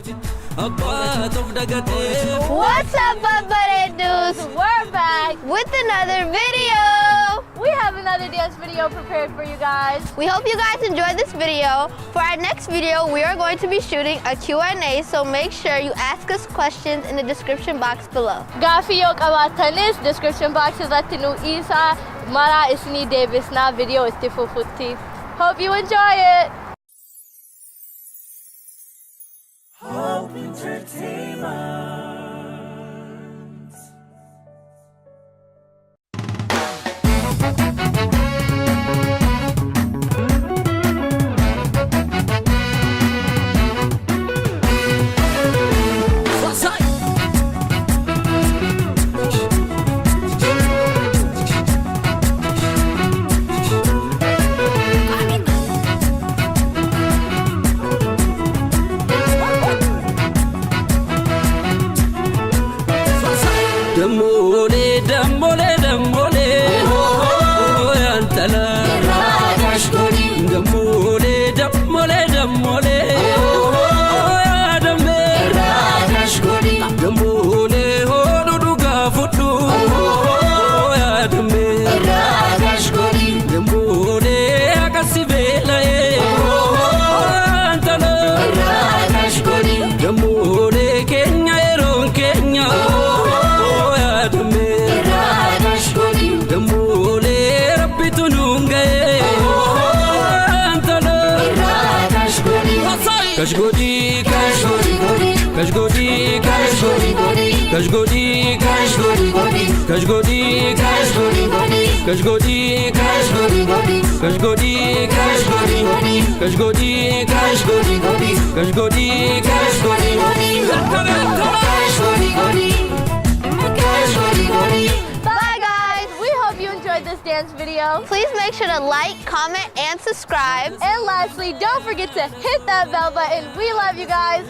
What's up, Babbaredus? We're back with another video. We have another dance video prepared for you guys. We hope you guys enjoyed this video. For our next video, we are going to be shooting a Q&A, so make sure you ask us questions in the description box below. Gaaffii yoo qabaatanis description box irratti nu isa mara isni deebisna video itti fufutti. Hope you enjoy it. Hope Entertainment. Kashgodi, Kashgodi, Kashgodi, Kashgodi, Kashgodi, Kashgodi, Kashgodi, Kashgodi, Kashgodi, Kashgodi, Kashgodi, Kashgodi, Kashgodi, Kashgodi, Kashgodi, Kashgodi. Bye guys. We hope you enjoyed this dance video. Please make sure to like, comment, and subscribe. And lastly, don't forget to hit that bell button. We love you guys.